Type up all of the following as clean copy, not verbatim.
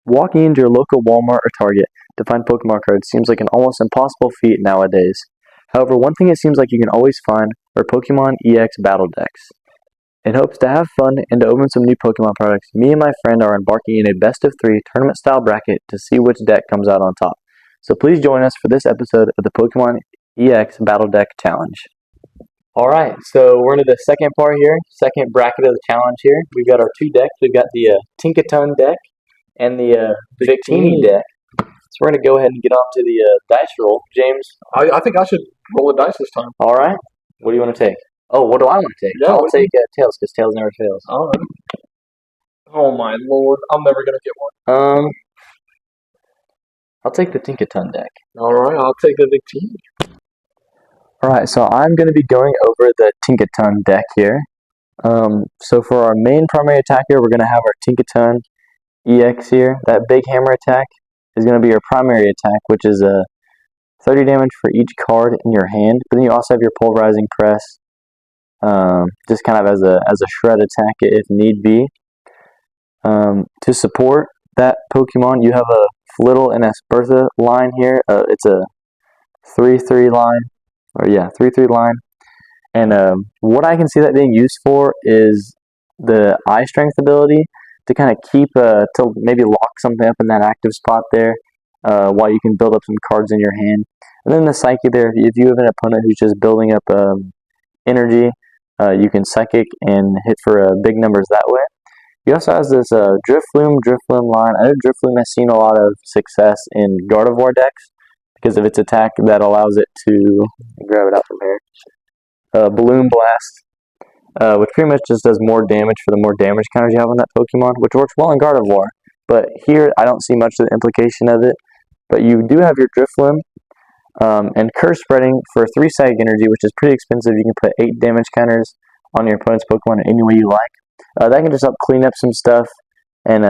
Walking into your local Walmart or Target to find Pokemon cards seems like an almost impossible feat nowadays. However, one thing it seems like you can always find are Pokemon EX battle decks. In hopes to have fun and to open some new Pokemon products, me and my friend are embarking in a best of three tournament style bracket to see which deck comes out on top. So please join us for this episode of the Pokemon EX Battle Deck Challenge. Alright, so we're into the second part here, second bracket of the challenge here. We've got our two decks. We've got the Tinkaton deck and the Victini deck. So we're going to go ahead and get on to the dice roll. James? I think I should roll a dice this time. Alright, what do you want to take? Oh, what do I want to take? Yeah, I'll take Tails, because Tails never fails. Alright. Oh my lord, I'm never going to get one. I'll take the Tinkaton deck. Alright, I'll take the Victini. Alright, so I'm going to be going over the Tinkaton deck here. So for our main primary attacker, we're going to have our Tinkaton EX here. That big hammer attack is going to be your primary attack, which is 30 damage for each card in your hand. But then you also have your pulverizing press, just kind of as a shred attack if need be. To support that Pokemon, you have a Flittle and Espertha line here. It's a 3-3 line. 3-3 line. And what I can see that being used for is the eye strength ability to kind of keep, to maybe lock something up in that active spot there while you can build up some cards in your hand. And then the Psyche there, if you have an opponent who's just building up energy, you can Psychic and hit for big numbers that way. He also has this Drifloon line. I know Drifloon has seen a lot of success in Gardevoir decks because of its attack that allows it to, grab it out from here, Balloon Blast, which pretty much just does more damage for the more damage counters you have on that Pokemon, which works well in Gardevoir. But here, I don't see much of the implication of it. But you do have your Drifloon, and Curse Spreading for 3 Psychic Energy, which is pretty expensive. You can put 8 damage counters on your opponent's Pokemon any way you like. That can just help clean up some stuff and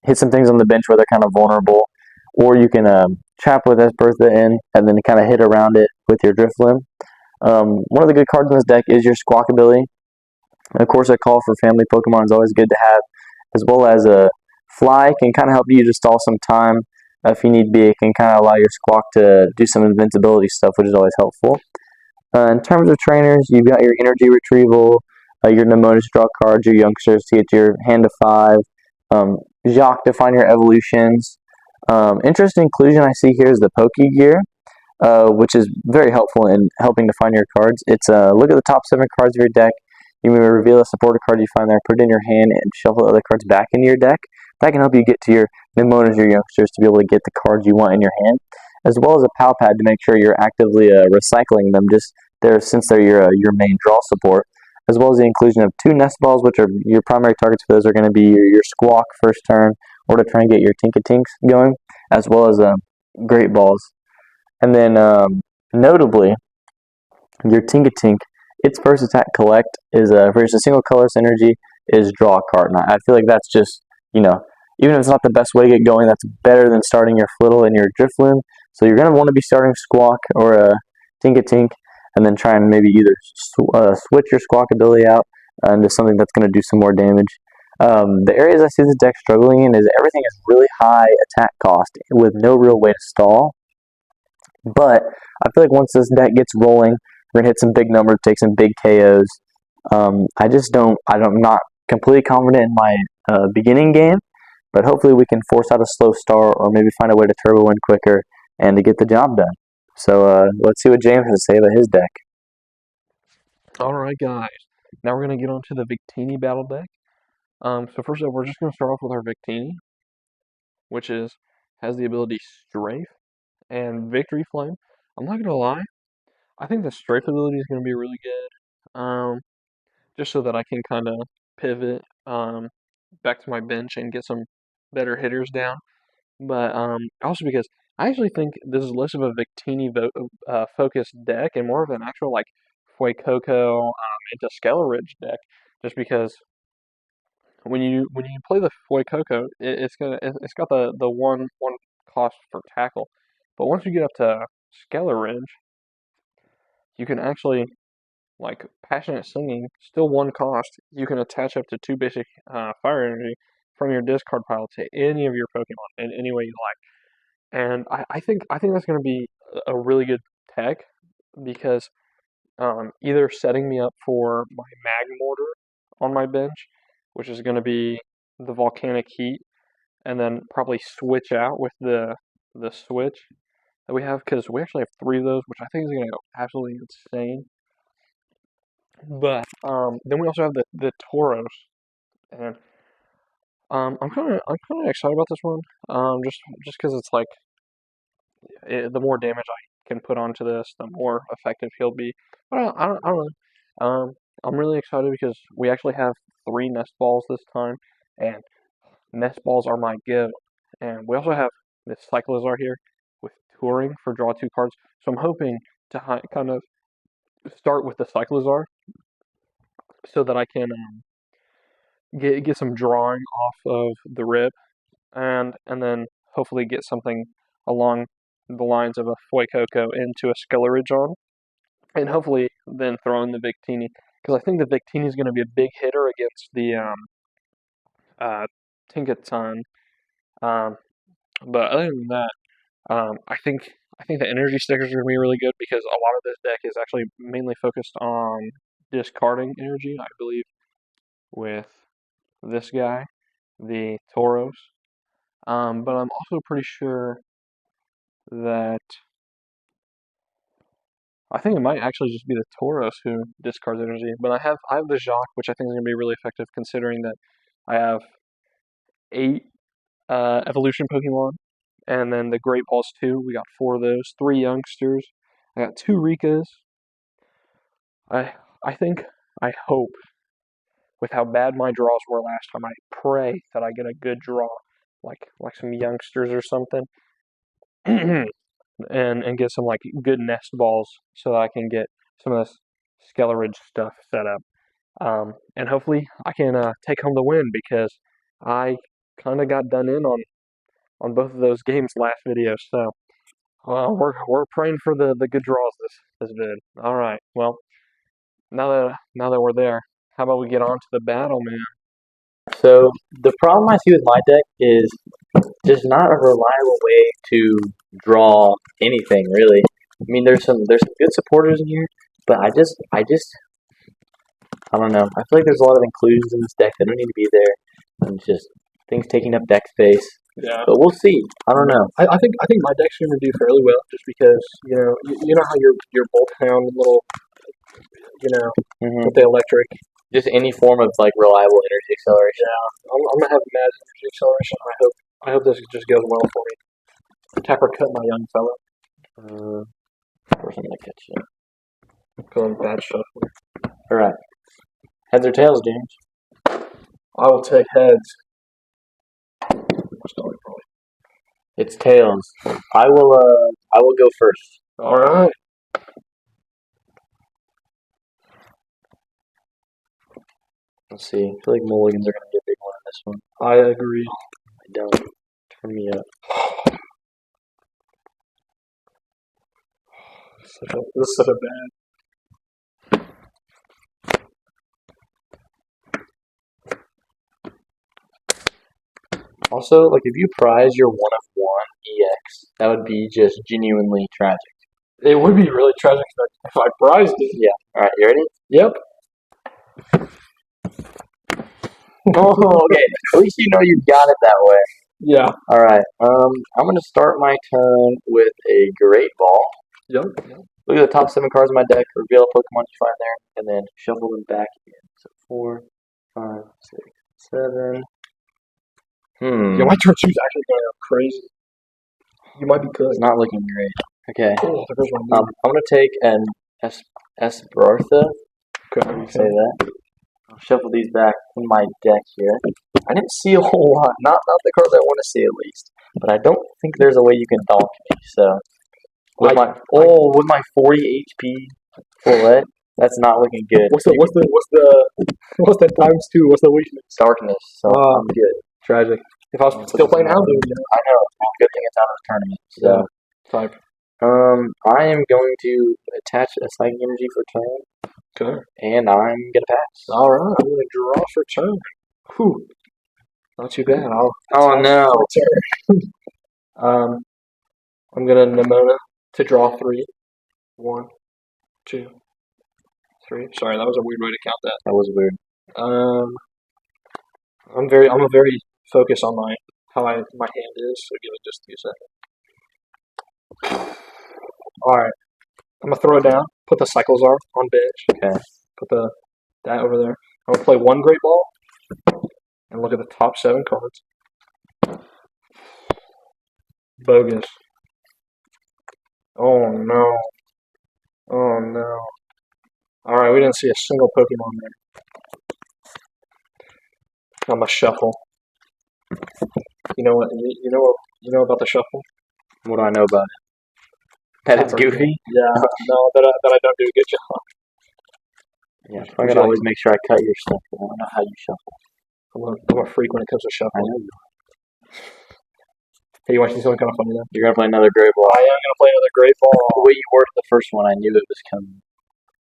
hit some things on the bench where they're kind of vulnerable. Or you can trap with Espertha in and then kind of hit around it with your Drifloon. One of the good cards in this deck is your Squawk ability. And of course, a Call for Family Pokemon is always good to have, as well as a Fly can kind of help you to stall some time if you need be. It can kind of allow your Squawk to do some invincibility stuff, which is always helpful. In terms of trainers, you've got your Energy Retrieval, your Nemonis draw cards, your Youngsters to get your hand to 5, Jacques to find your evolutions. Interesting inclusion I see here is the Pokegear, which is very helpful in helping to find your cards. It's look at the top 7 cards of your deck. You may reveal a supporter card you find there, put it in your hand, and shuffle the other cards back into your deck. That can help you get to your Nemonas, your Youngsters, to be able to get the cards you want in your hand, as well as a Pal Pad to make sure you're actively recycling them, just there since they're your main draw support, as well as the inclusion of 2 Nest Balls, which are your primary targets for those are going to be your Squawk first turn, or to try and get your Tinkatinks going, as well as Great Balls. And then, notably, your Tinkatink, its first attack collect is, for just a single colorless energy, is draw a card. And I feel like that's just, even if it's not the best way to get going, that's better than starting your Flittle and your Drifloon. So you're going to want to be starting Squawk or Tinkatink, and then try and maybe either switch your Squawk ability out into something that's going to do some more damage. The areas I see this deck struggling in is everything is really high attack cost with no real way to stall. But I feel like once this deck gets rolling, we're going to hit some big numbers, take some big KOs. I'm not completely confident in my beginning game, but hopefully we can force out a slow start or maybe find a way to turbo win quicker and to get the job done. So let's see what James has to say about his deck. Alright guys, now we're going to get on to the Victini battle deck. So first off, we're just going to start off with our Victini, which has the ability Strafe and Victory Flame. I'm not going to lie, I think the Strafe ability is going to be really good, just so that I can kind of pivot back to my bench and get some better hitters down. But also because I actually think this is less of a Victini focused deck and more of an actual like Fuecoco into Ridge deck, just because when you play the Fuecoco, it's got the one cost for tackle, but once you get up to Ridge, you can actually, like Passionate Singing, still 1 cost. You can attach up to 2 basic fire energy from your discard pile to any of your Pokemon in any way you like. And I think that's going to be a really good tech because either setting me up for my Magmortar on my bench, which is going to be the Volcanic Heat, and then probably switch out with the switch that we have because we actually have three of those, which I think is going to go absolutely insane. But then we also have the Tauros, and I'm kind of excited about this one. Just because it's like the more damage I can put onto this, the more effective he'll be. But I don't know. I'm really excited because we actually have three nest balls this time, and nest balls are my gift. And we also have this Cyclizar here with Touring for draw two cards. So I'm hoping to kind of start with the Cyclizar so that I can get some drawing off of the rip, and then hopefully get something along the lines of a Fuecoco into a Skeleridge, and hopefully then throw in the Victini because I think the Victini is going to be a big hitter against the uh, Tinkaton. Um, but other than that, I think the energy stickers are going to be really good because a lot of this deck is actually mainly focused on discarding energy. I believe with this guy, the Tauros. But I'm also pretty sure that I think it might actually just be the Tauros who discards energy. But I have the Jacques, which I think is going to be really effective considering that I have 8 evolution Pokemon, and then the Great Balls 2. We got 4 of those, 3 youngsters. I got 2 Rikas. I I think I hope with how bad my draws were last time, I pray that I get a good draw, like some youngsters or something. and get some like good nest balls so that I can get some of this Skeleridge stuff set up. And hopefully I can take home the win because I kind of got done in on both of those games last video. So we're praying for the good draws this vid. All right. Well, now that we're there, how about we get on to the battle, man? So the problem I see with my deck is there's not a reliable way to draw anything really. I mean, there's some good supporters in here, but I don't know. I feel like there's a lot of inclusions in this deck that don't need to be there, and just things taking up deck space. Yeah. But we'll see. I don't know. I think my deck's going to do fairly well just because you know how your Bolt Hound little Hmm. with the electric. Just any form of like reliable energy acceleration. Yeah, I'm gonna have mad energy acceleration. I hope this just goes well for me. Tapper cut my young fella. Of course, I'm gonna catch you. Going bad stuff. All right. Heads or tails, James? I will take heads. What's going on? It's tails. I will go first. All right. Let's see. I feel like mulligans are gonna be a big one in this one. I agree. I don't. Turn me up. This is such a bad. Also, like if you prize your 1 of 1 EX, that would be just genuinely tragic. It would be really tragic if I prized it. Yeah. All right. You ready? Yep. Oh, okay. At least you know you got it that way. Yeah. All right. I'm gonna start my turn with a Great Ball. Yep. Look at the top 7 cards of my deck. Reveal a Pokemon you find there, and then shuffle them back again. So 4, 5, 6, 7. Yeah, my turn two's actually going out crazy. You might be good. It's not looking great. Okay. Oh, the first one. I'm gonna take an Esperartha. Okay. Say that. I'll shuffle these back in my deck here. I didn't see a whole lot. Not the cards I want to see at least. But I don't think there's a way you can donk me. So with my 40 HP full that's not looking good. What's the times 2? What's the weakness? Darkness? So I'm good. Tragic. If I was still playing Houndoom, I know. Well, good thing it's out of the tournament. So type. I am going to attach a psychic energy for turn. Okay. And I'm gonna pass. All right. I'm gonna draw for turn. Whew. Not too bad. Oh no. Um, I'm gonna Nimona to draw 3. 1, 2, 3. Sorry, that was a weird way to count that. That was weird. I'm a very focused on my hand is. So give it just 2 seconds. All right, I'm gonna throw it down. Put the cycles on bench. Okay. Put that over there. I'm gonna play 1 great ball and look at the top 7 cards. Bogus. Oh no. Oh no. All right, we didn't see a single Pokemon there. I'm gonna shuffle. You know what? You know about the shuffle? What do I know about it? That it's goofy? Yeah. No, that I don't do a good job. Yeah, I gotta always make sure I cut your stuff. I don't know how you shuffle. I'm a freak when it comes to I shuffling. know you. Hey, you want to see something kind of funny though? You're gonna play another great ball. I am gonna play another great The ball. way you worded the first one, I knew it was coming.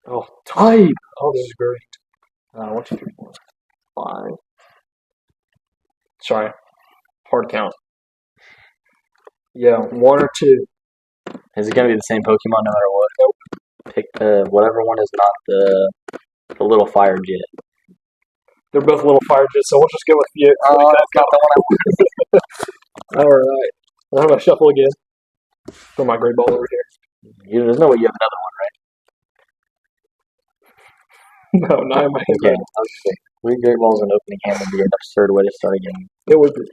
Oh, type. Oh, this is great. 1, 2, 3, 4, 5. Sorry, hard count. Yeah, 1 or 2. Is it gonna be the same Pokemon no matter what? Nope. Pick whatever one is not the little fire jet. They're both little fire jets, so we'll just go with you. Oh, that's not the one I wanted. All right. I'm gonna shuffle again. Throw my great ball over here. There's no way you have another one, right? No, not in my hand. Okay. Okay. 3 great balls and opening hand would be an absurd way to start a game. It would be.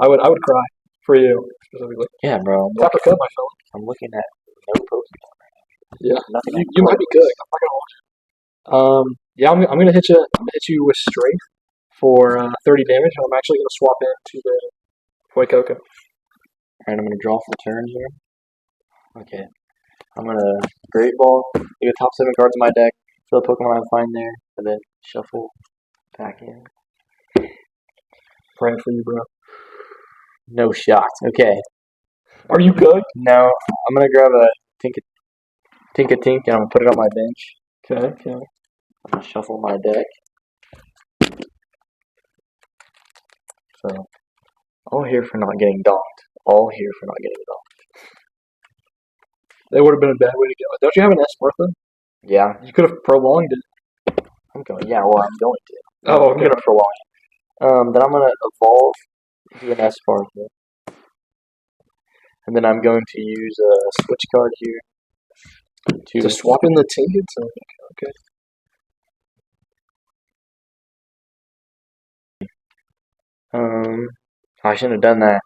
I would cry for you specifically. Yeah, bro. Tap or cut, my fella. I'm looking at no Pokemon. Yeah, Nothing. you might be good. I'm not gonna watch it. Yeah, I'm gonna hit you. I'm gonna hit you with strength for 30 damage. And I'm actually gonna swap into the Fuecoca. Alright, I'm gonna draw for turn here. Okay. I'm gonna great ball. Get the top 7 cards in my deck. Fill the Pokemon I find there, and then shuffle back in. Praying for you, bro. No shot. Okay. Are you good? Now I'm gonna grab a Tinkaton and I'm gonna put it on my bench. Okay. I'm gonna shuffle my deck. So, all here for not getting docked. All here for not getting docked. That would have been a bad way to go. Don't you have an S Martha? Yeah, You could have prolonged it. I'm going. Yeah, well, I'm going to. Oh, I'm gonna prolong it. Then I'm gonna evolve into an Esparza. And then I'm going to use a switch card here To swap in the Tinkaton. Okay. I shouldn't have done that.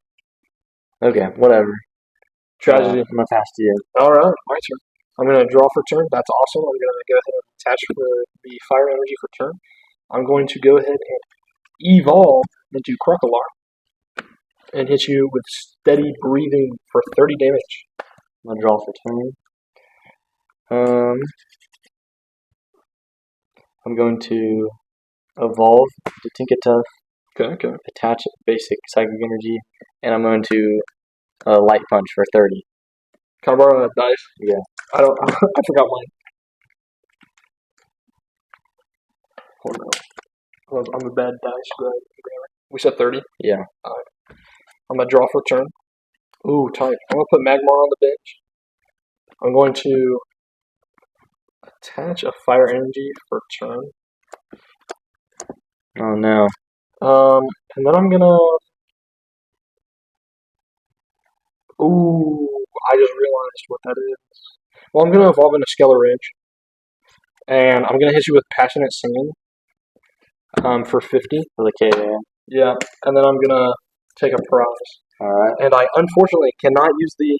Okay, whatever. Tragedy. I'm gonna pass to you. All right, my turn. I'm gonna draw for turn. That's awesome. I'm gonna go ahead and attach the fire energy for turn. I'm going to go ahead and evolve into Crocodile and hit you with steady breathing for 30 damage. I'm gonna draw for turn. I'm going to evolve to Tinkaton, Okay. attach basic psychic energy, and I'm going to light punch for 30. Can I borrow that dice? Yeah. I don't. I forgot mine. Hold on. I'm a bad dice grammar. We said 30. Yeah. I'm gonna draw for turn. Ooh, tight. I'm gonna put Magmar on the bench. I'm going to attach a fire energy for turn. Oh no. And then I'm gonna. Ooh, I just realized what that is. Well, I'm gonna evolve into Skeller Ridge, and I'm gonna hit you with Passionate Singing. For 50. For the K-Man. Yeah, and then I'm gonna take a prize. Alright. And I unfortunately cannot use the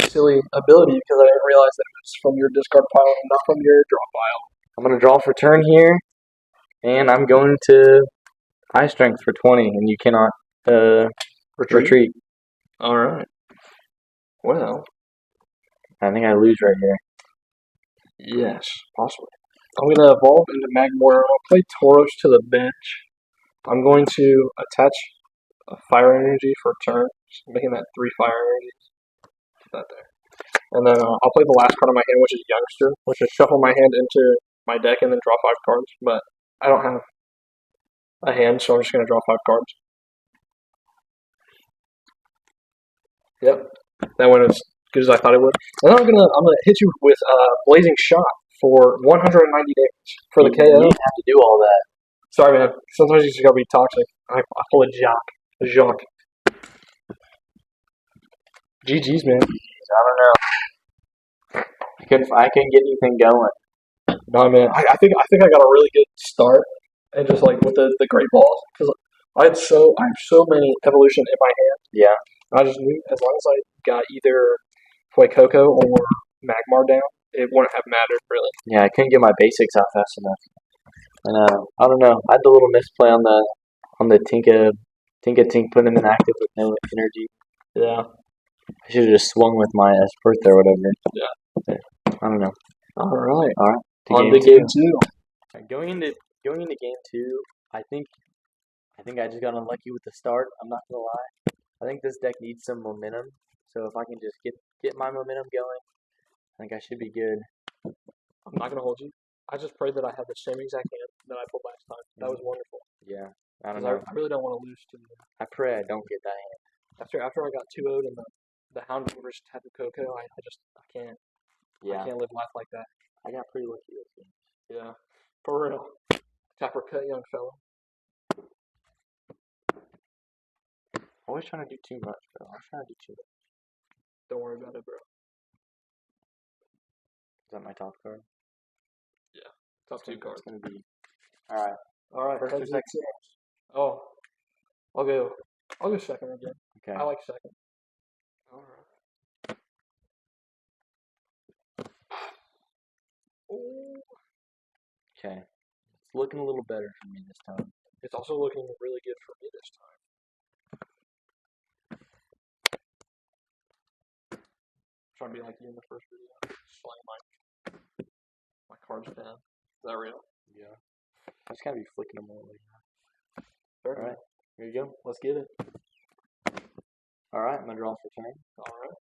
silly ability because I didn't realize that it was from your discard pile and not from your draw pile. I'm gonna draw for turn here, and I'm going to high strength for 20, and you cannot retreat. All right. Well, I think I lose right here. yes, possibly. I'm gonna evolve into Magmar. I'm gonna play Tauros to the bench. I'm going to attach a fire energy for turn, making that 3 fire energies. Put that there. And then I'll play the last card of my hand, which is Youngster, which is shuffle my hand into my deck and then draw 5 cards. But I don't have a hand, so I'm just going to draw 5 cards. Yep, that went as good as I thought it would. And then I'm gonna hit you with Blazing Shot for 190 damage for the You KO. didn't have to do all that. Sorry, man. Sometimes you just gotta be toxic. I pull a jock. GG's, man. I don't know. I couldn't get anything going. No, man. I think I got a really good start, and just like with the great balls, because I have so many evolution in my hand. Yeah. I just knew as long as I got either Coco or Magmar down, it wouldn't have mattered really. Yeah, I couldn't get my basics out fast enough. And I don't know. I had the little misplay on the Tinka Tink putting him in active with no energy. Yeah. I should have just swung with my Spurt or whatever. Yeah. But I don't know. All right. All right. On to game two. Going into game two, I think I just got unlucky with the start. I'm not gonna lie. I think this deck needs some momentum. So if I can just get my momentum going, I think I should be good. I'm not gonna hold you. I just prayed that I had the same exact hand that I pulled last time. That was wonderful. Yeah. I don't 'Cause know. I really don't want to lose to you. I pray I don't get that hand. After I got 2-0'd in the Hound versus Tapu Koko, I can't Yeah. I can't live life like that. I got pretty lucky this game. Yeah. For real. Tapper cut, young fella. Always trying to do too much, bro. Always trying to do too much. Don't worry about it, bro. Is that my top card? Yeah. Top two cards. It's gonna be. All right. All right. First or heads second? and tails. Oh, I'll go second again. Okay. I like second. All right. Ooh. Okay. It's looking a little better for me this time. It's also looking really good for me this time. Trying to be like you in the first video. Slaying my cards down. Is that real? Yeah. I just gotta be flicking them all. Fair All right. Here you go. Let's get it. All right. I'm gonna draw for turn. All right.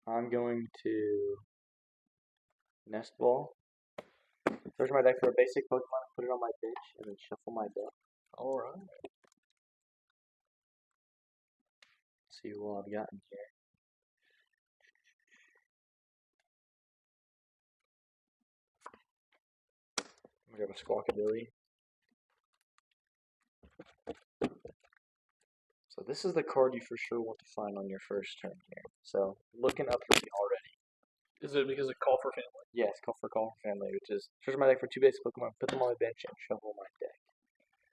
I'm going to Nest Ball. Search my deck for a basic Pokemon, put it on my bench, and then shuffle my deck. All right. See what I've got in here. I'm gonna grab a Squawkabilly. So this is the card you for sure want to find on your first turn here. So looking up for me already. Is it because of Call for Family? Yes, Call for Family, which is search my deck for 2 basic Pokemon, put them on my bench, and shuffle my deck.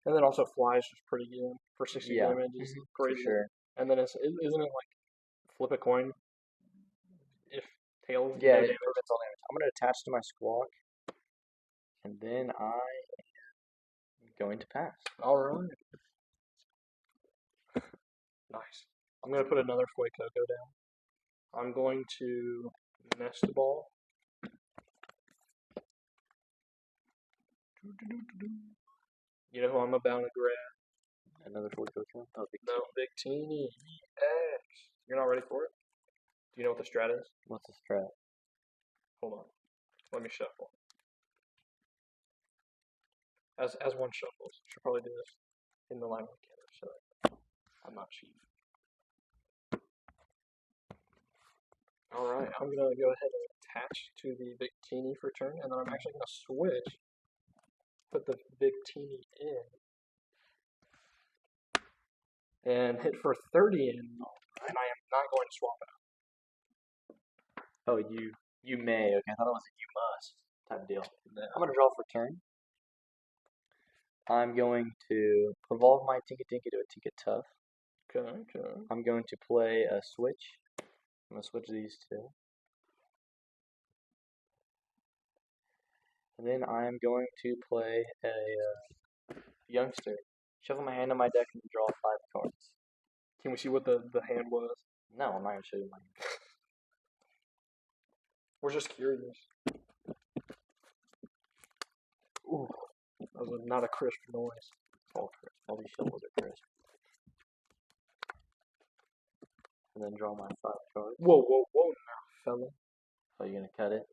And then also Flies is pretty good for 60 Yeah. damage. Is crazy. For sure. And then isn't it like flip a coin if tails? Yeah, no it damage? prevents all damage. I'm gonna attach to my Squawk, and then I am going to pass. All right. Nice. I'm gonna put another Coco down. I'm going to Nest Ball. You know who I'm about to grab? Another Coco. Oh, No, Victini. X. You're not ready for it? Do you know what the strat is? what's the strat? Hold on. Let me shuffle. As one shuffles. Should probably do this in the line with Kenner, so I'm not cheap. Alright, I'm gonna go ahead and attach to the Victini for turn, and then I'm actually gonna switch. Put the Victini in. And hit for 30 in, and I am not going to swap it out. Oh, you may. Okay, I thought it was a you must type deal. No. I'm gonna draw for turn. I'm going to evolve my Tinkatinka to a Tinkatuff. Okay. I'm going to play a switch. I'm gonna switch these two. And then I'm going to play a youngster. Shuffle my hand on my deck and draw 5 cards. Can we see what the hand was? No, I'm not gonna show you my hand. We're just curious. Ooh, that was not a crisp noise. All crisp. All these shovels are crisp. And then draw my 5 cards. Whoa, now, fella. Oh, you're gonna cut it?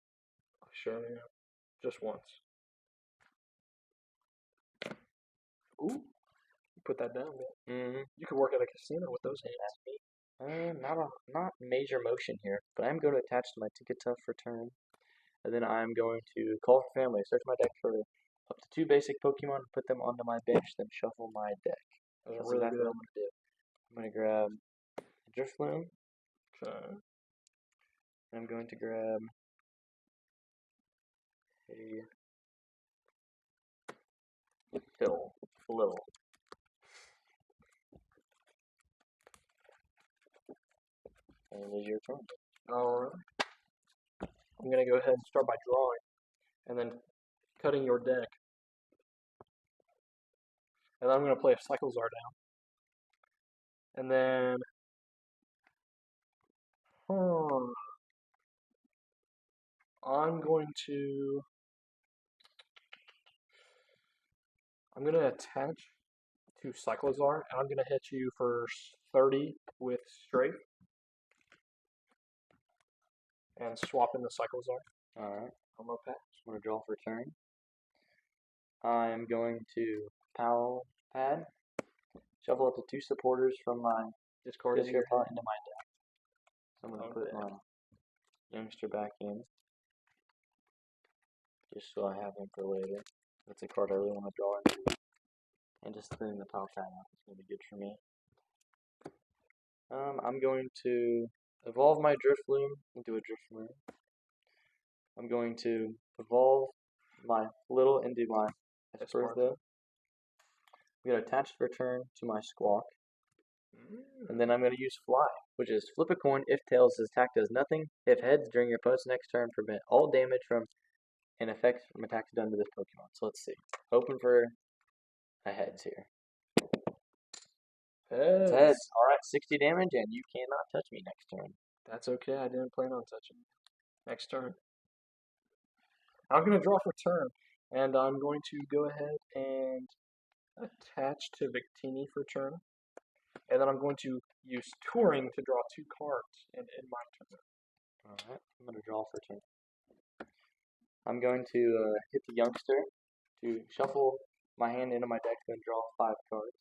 Sure am. Just once. Ooh. Put that down, man. Mm-hmm. You could work at a casino with those hands. That's me. Not major motion here, but I'm going to attach to my Tinkaton for turn, and then I'm going to call for family, search my deck for up to 2 basic Pokemon, put them onto my bench, then shuffle my deck. That's Really exactly good. what I'm going to do. I'm going to grab a Drifloon, Okay. and I'm going to grab a Little. And it is your turn. Alright. I'm going to go ahead and start by drawing, and then cutting your deck. And then I'm going to play a Cyclezar down. And then... I'm going to attach to Cyclezar, and I'm going to hit you for 30 with Strafe, and swap in the Cyclezar. Alright. I'm going to pass. I'm going to draw for turn. I am going to Pal Pad, shuffle up to 2 supporters from my Discard into my deck. So I'm going to put Okay. my youngster back in, just so I have him for later. That's a card I really want to draw into. And just clearing the Pal Pad out is going to be good for me. I'm going to evolve my Drifloon into a Drifloon. I'm going to evolve my Little into my Espertha. I'm going to attach for turn to my Squawk. And then I'm going to use Fly, which is flip a coin. If tails, this attack does nothing. If heads, during your opponent's next turn, prevent all damage from an effect from attacks done to this Pokemon. So let's see. Hoping for a heads here. Heads. Heads. Alright, 60 damage, and you cannot touch me next turn. That's okay. I didn't plan on touching you. Next turn. I'm going to draw for turn, and I'm going to go ahead and attach to Victini for turn. And then I'm going to use Touring to draw 2 cards in my turn. Alright, I'm going to draw for turn. I'm going to hit the youngster to shuffle my hand into my deck, then draw 5 cards.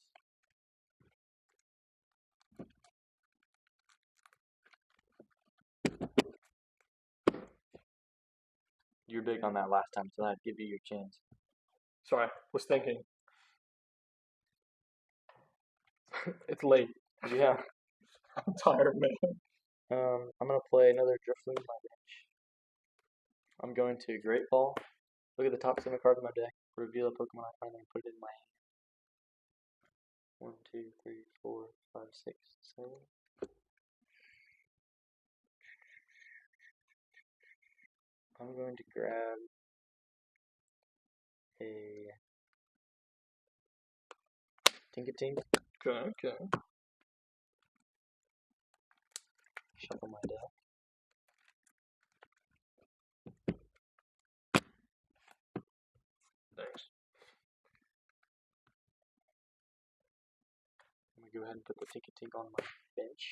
You were big on that last time, so I'd give you your chance. Sorry, was thinking. It's late. Yeah. I'm tired, man. I'm going to play another Drifloon on my bench. I'm going to Great Ball. Look at the top 7 cards of my deck. Reveal a Pokemon I find and put it in my hand. 1, 2, 3, 4, 5, 6, 7. I'm going to grab a Tinkaton. Okay. Shuffle my deck. Thanks. I'm going to go ahead and put the Tinkaton on my bench.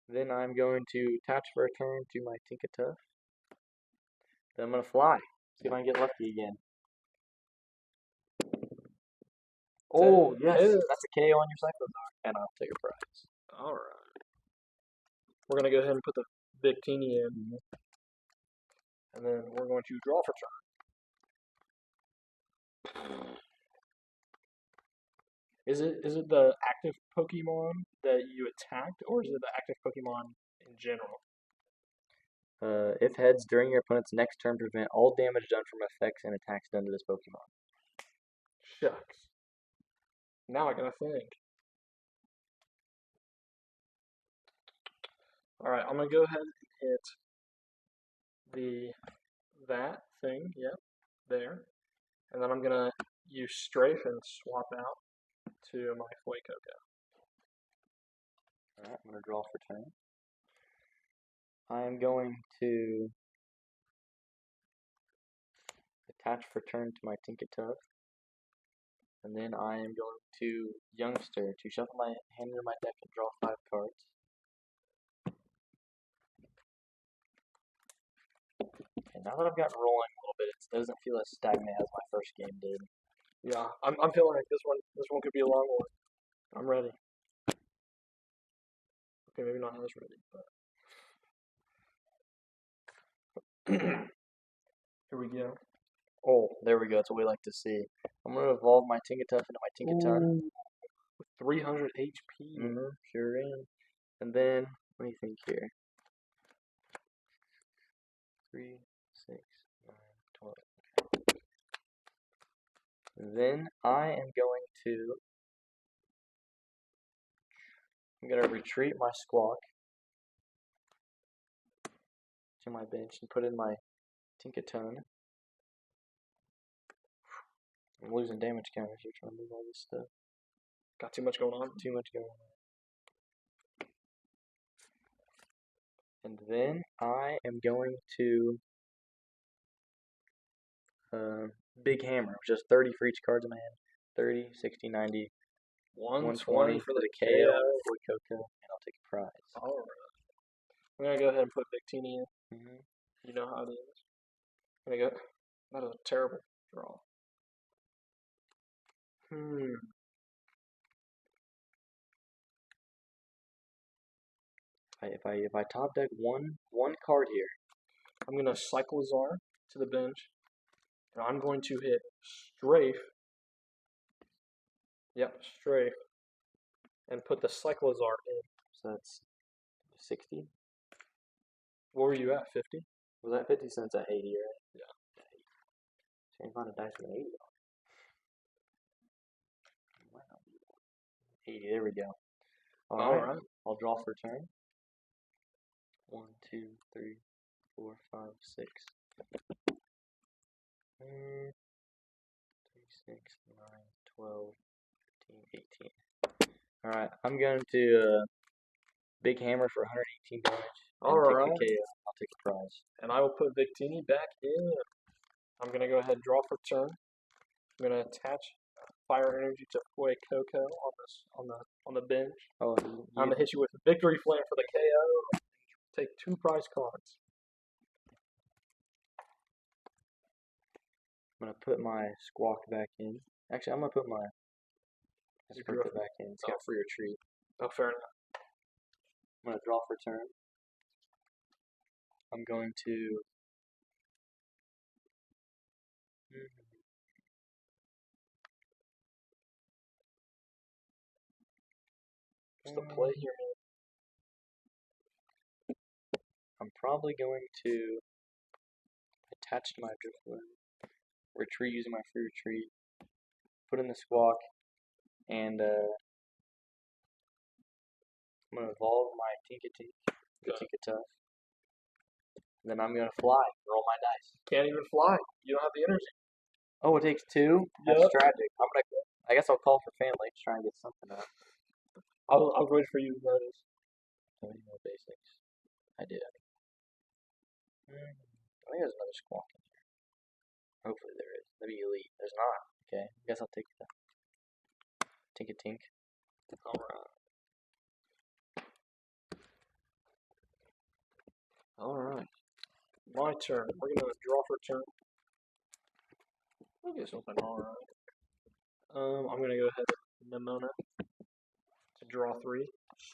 Then I'm going to attach for a turn to my Tinkaton. Then I'm going to fly. See if I can get lucky again. Oh, yes. That's a KO on your Cyclezar. And I'll take a prize. Alright. We're going to go ahead and put the Victini in. And then we're going to draw for turn. Is it the active Pokemon that you attacked, or is it the active Pokemon in general? If heads, during your opponent's next turn, prevent all damage done from effects and attacks done to this Pokemon. Shucks. Now I gotta think. Alright, I'm gonna go ahead and hit that thing, yep, there. And then I'm gonna use Strafe and swap out to my Fuecoco. Alright, I'm going to draw for turn. I'm going to attach for turn to my Tinkaton. And then I am going to Youngster to shuffle my hand into my deck and draw 5 cards. And now that I've gotten rolling a little bit, it doesn't feel as stagnant as my first game did. Yeah, I'm feeling like this one could be a long one. I'm ready. Okay, maybe not as ready, but here we go. Oh, there we go. That's what we like to see. I'm gonna evolve my Tinkaton into my Tinkaton. Ooh, with 300 HP. Sure am. And then, what do you think here? 3, 6, 9, 12. Then I'm gonna retreat my Squawk to my bench and put in my Tinkaton. I'm losing damage counters here trying to move all this stuff. Got too much going on. Too much going on. And then I am going to Big Hammer, which is 30 for each card in my hand. 30, 60, 90, 120 for for the the KO, KO. for Coco, and I'll take a prize. All right. I'm gonna go ahead and put Victini in. Mm-hmm. You know how it is. I'm gonna go. That is a terrible draw. If I top deck one card here, I'm gonna Cyclozar to the bench, and I'm going to hit Strafe. Yep, Strafe, and put the Cyclozar in. so that's 60. What were you at? 50? Was that 50 cents at 80, right? Yeah. Can't find a dice with an 80 on it. 80, there we go. All right. I'll draw for turn. 1, 2, 3, 4, 5, 6. 3, 6, 9, 12, 15, 18. Alright, I'm going to Big Hammer for 118 damage. All right. Take the KO. I'll take the prize. And I will put Victini back in. I'm gonna go ahead and draw for turn. I'm gonna attach fire energy to Fue Coco on the bench. Oh, I'm gonna hit you with Victory Flame for the KO. Take 2 prize cards. I'm gonna put my Squawk back in. Actually, I'm gonna put my Sprint back in. It's got free retreat. Oh, fair enough. I'm gonna draw for turn. I'm going to. What's the play here, man? I'm probably going to attach to my Driftwood, retreat using my free retreat, put in the Squawk, and I'm gonna evolve my Tinkatuff. Then I'm gonna fly, roll my dice. Can't even fly. You don't have the energy. Oh, it takes 2? That's Yep. tragic. I guess I'll call for family to try and get something out. I'll wait for you to notice. Tell me more basics. I did. I think there's another Squawk in here. Hopefully there is. Maybe elite. There's not. Okay. I guess I'll take the Tinkatink. Alright. Alright. My turn. We're gonna draw for turn. We'll get something alright. I'm gonna go ahead and Nimona to draw 3.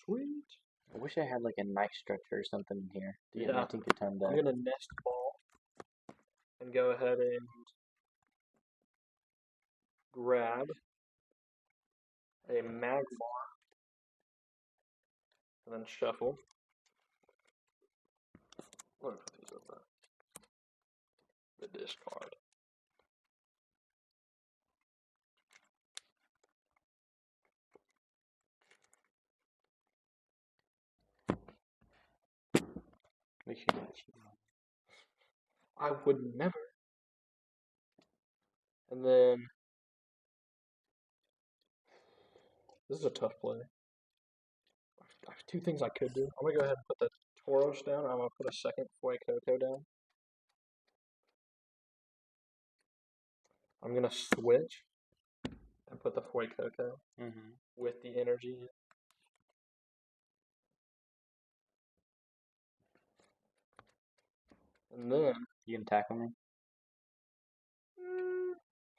Sweet. I wish I had like a knife structure or something in here to get Yeah. my Tinkaton I'm back. gonna nest ball and go ahead and grab a Magmar and then shuffle. Let me put these over the discard. Make sure you I would never. And then this is a tough play. I have 2 things I could do. I'm gonna go ahead and put the Tauros down. I'm gonna put a second Fue Coco down. I'm gonna switch and put the Fue Coco with the energy in. And then You can tackle me?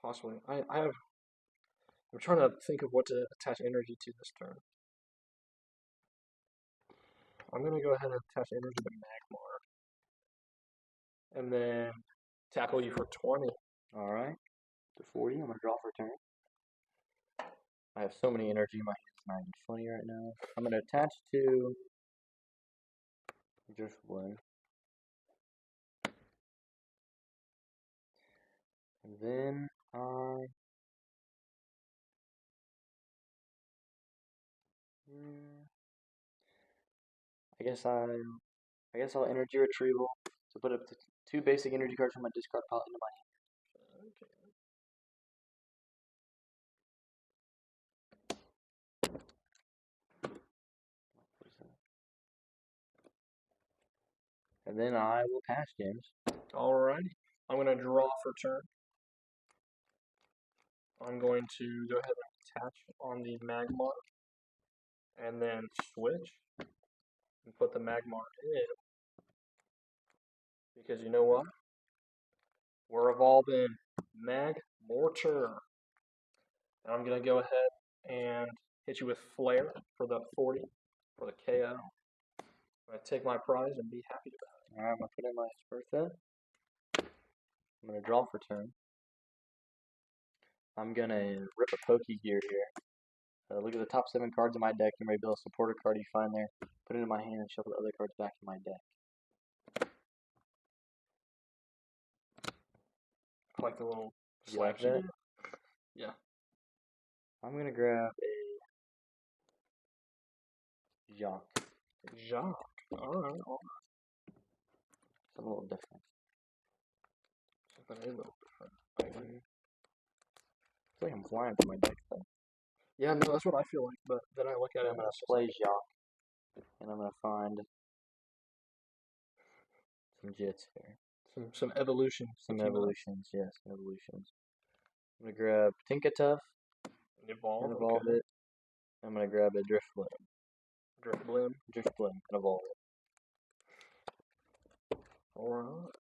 possibly I have I'm trying to think of what to attach energy to this turn. I'm gonna go ahead and attach energy to Magmar, and then tackle you for 20. All right. To 40. I'm gonna draw for turn. I have so many energy in my hands. It's not even funny right now. I'm gonna attach to Driftwood. And then I guess I'll energy retrieval to put up two basic energy cards from my discard pile into my hand. And then I will pass, James. Alrighty. I'm gonna draw for turn. I'm going to go ahead and attach on the Magmar, and then switch and put the Magmar in. Because you know what? We're evolving Magmortar. And I'm gonna go ahead and hit you with Flare for the 40 for the KO. I'm gonna take my prize and be happy about it. Alright, I'm gonna put in my Spertha. I'm gonna draw for turn. I'm gonna rip a Pokegear here. Look at the top 7 cards in my deck. You may build a supporter card you find there. Put it in my hand and shuffle the other cards back in my deck. I like the little You like slash. that? Yeah. I'm gonna grab a Jacques. Jacques. Alright. Something a little different. Something a little different. I feel like I'm flying through my deck though. Yeah, no, that's what I feel like, but then I look at it I'm and gonna it's just play Jacques. And I'm gonna find some Jits here. some evolution. Some evolutions, yes, evolutions. I'm gonna grab Tinkaton and evolve Okay. it. I'm gonna grab a Driftblim. Drifblim and evolve it. Alright.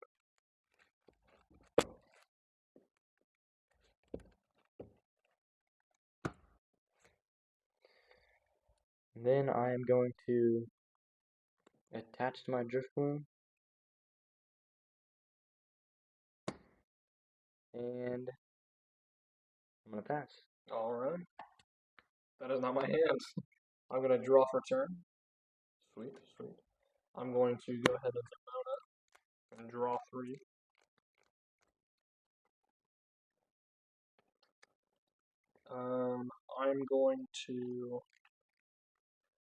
And then I am going to attach to my Driftblim. And I'm gonna pass. Alright. That is not my hands. I'm gonna draw for turn. Sweet, sweet. I'm going to go ahead and Demona and draw 3. I'm going to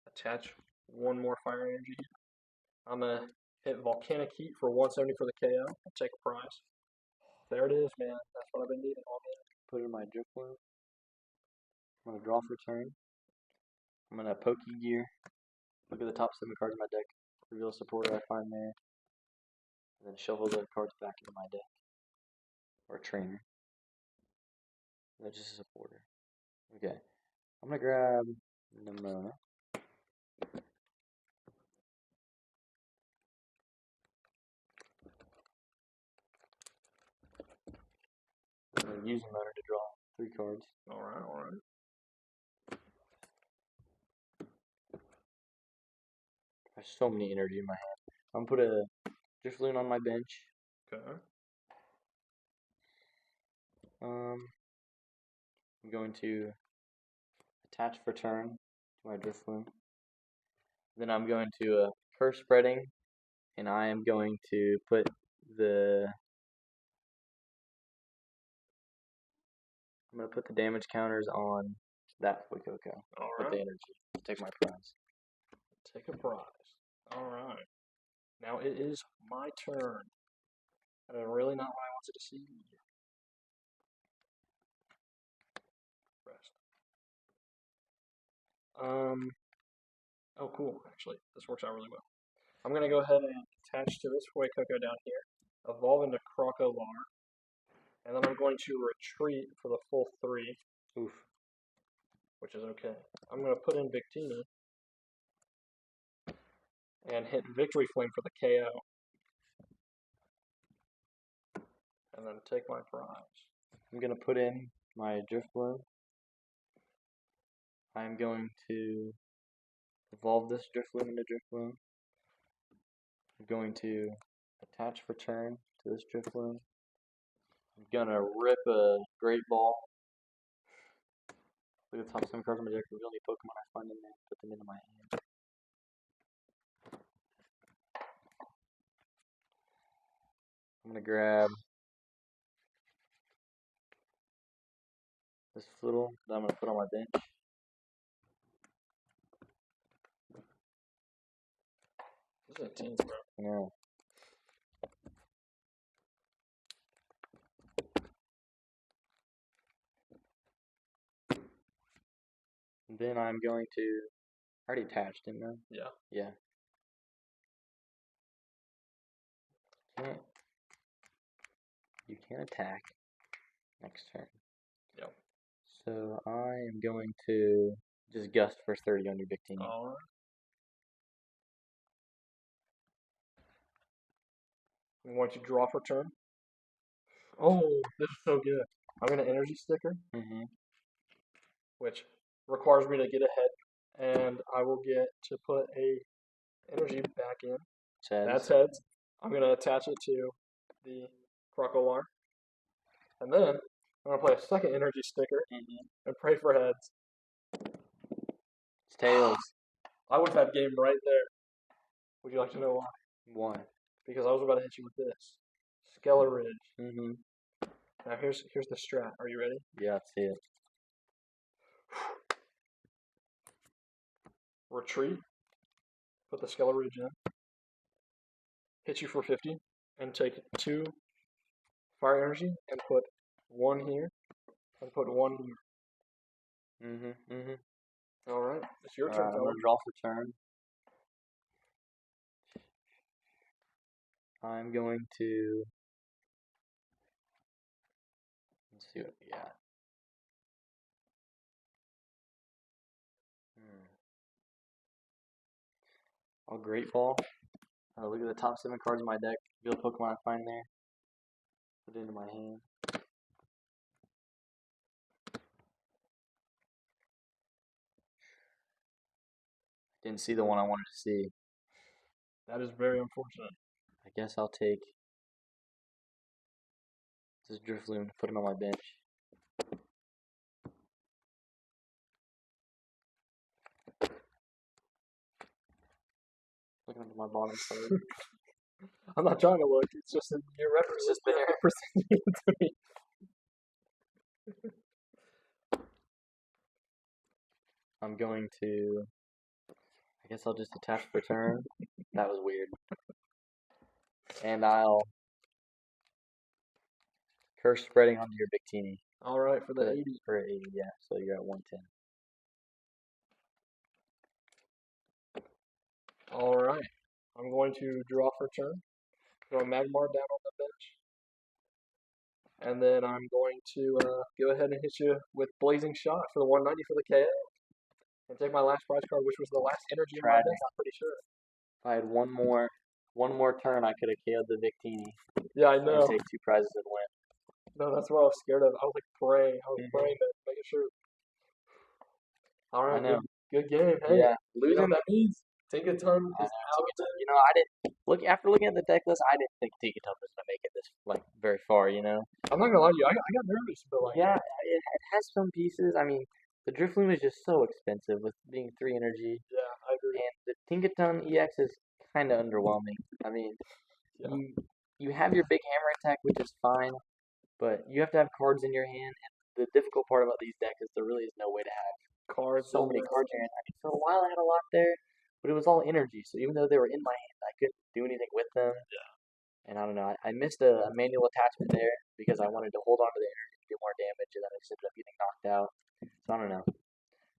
attach one more fire energy. I'm gonna hit Volcanic Heat for 170 for the KO. I'll take a prize. There it is, man. That's what I've been needing all day. Put in my Driftblim. I'm gonna draw for turn. I'm gonna Pokegear. Look at the top 7 cards in my deck. Reveal a supporter I find there. And then shuffle the cards back into my deck. Or a trainer. That's just a supporter. Okay. I'm gonna grab Nemona. I'm gonna use Nemona to draw 3 cards. Alright, alright. I have so many energy in my hand. I'm gonna put a Drifloon on my bench. Okay. I'm going to attach for turn to my Drifloon. Then I'm going to curse spreading, and I am going to put the damage counters on that Fuecoco. Put the energy. Take my prize. Take a prize. Alright. Now it is my turn. That is really not what I wanted to see. Rest. Oh, cool. Actually, this works out really well. I'm going to go ahead and attach to this Fuecoco down here, evolve into Crocolar, and then I'm going to retreat for the full 3. Oof. Which is okay. I'm going to put in Victini and hit Victory Flame for the KO. And then take my prize. I'm going to put in my Driftbloom I'm going to evolve this Drifloon into Drifloon. I'm going to attach for turn to this Drifloon. I'm gonna rip a Great Ball. Look at the top 7 cards in my deck. Reveal any Pokemon I find in there. Put them into my hand. I'm gonna grab this Floodle that I'm gonna put on my bench. This is intense, bro. Yeah. And then I'm going to. I already attached, didn't I? Yeah. Yeah. Can't. You can attack next turn. Yep. So I am going to just gust for 30 on your Victini. All right. I'm going to draw for turn. Oh, this is so good. I'm going to energy sticker, Mm-hmm. which requires me to get ahead, and I will get to put a energy back in. That's heads. I'm going to attach it to the Crocolar, and then I'm going to play a second energy sticker and pray for heads. It's tails. I would have had game right there. Would you like to know why? Why? Because I was about to hit you with this. Skeleridge. Mm-hmm. Now here's the strat. Are you ready? Yeah, I see it. Retreat. Put the Skeleridge in. Hit you for 50. And take 2 fire energy and put 1 here. And put 1 here. Mm-hmm. Mm-hmm. Alright. It's your turn, I'm fella. gonna draw for turn. I'm going to. Let's see what we got. I'll Great Ball. Look at the top 7 cards in my deck. Reveal Pokemon I find there. Put it into my hand. Didn't see the one I wanted to see. That is very unfortunate. I guess I'll take this Drifloon, put him on my bench. Looking at my bottom card. I'm not trying to look. It's just you're Just there. representing it to me. I'm going to. I guess I'll just attach for turn. That was weird. And I'll curse spreading onto your Victini. All right, for the 80. For 80, yeah. So you're at 110. All right. I'm going to draw for turn. Throw Magmar down on the bench. And then I'm going to go ahead and hit you with Blazing Shot for the 190 for the KO. And take my last prize card, which was the last energy in my deck, I'm pretty sure. If I had one more turn, I could have KO'd the Victini. Yeah, I know. And take 2 prizes and win. No, that's what I was scared of. I was like praying. I was praying to make sure. All right, I know. Good game. Hey, Yeah, you know what that means? Tinkaton is out. You know, I didn't after looking at the deck list. I didn't think Tinkaton was gonna make it this very far. You know. I'm not gonna lie to you. I got nervous, but Yeah, it has some pieces. I mean, the Drifloon is just so expensive with being 3 energy. Yeah, I agree. And the Tinkaton EX is kind of underwhelming. I mean, you have your big hammer attack, which is fine, but you have to have cards in your hand. And the difficult part about these decks is there really is no way to have so many cards in your hand. I mean, for a while I had a lot there, but it was all energy. So even though they were in my hand, I couldn't do anything with them. Yeah. And I don't know. I missed a manual attachment there because I wanted to hold on to the energy to do more damage, and then I just ended up getting knocked out. So I don't know.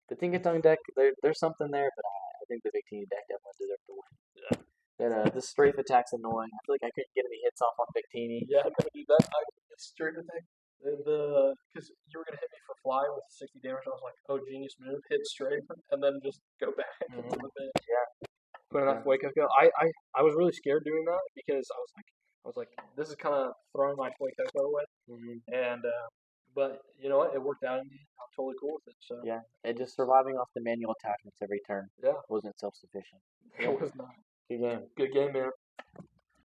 The Tinkaton deck, there's something there, but I think the Victini deck definitely deserved to win. Yeah. The strafe attack's annoying. I feel like I couldn't get any hits off on Victini. Yeah, I'm gonna do that. Strafe attack. Because you were gonna hit me for fly with 60 damage. I was like, oh, genius move, hit strafe, and then just go back into the bench. Yeah. Put enough wake up go. I was really scared doing that because I was like, this is kind of throwing my wake up away. Mm-hmm. And But you know what? It worked out in the end. I'm totally cool with it. So Yeah, it just surviving off the manual attachments every turn yeah, wasn't self-sufficient. it was not. Good game. Good game, man.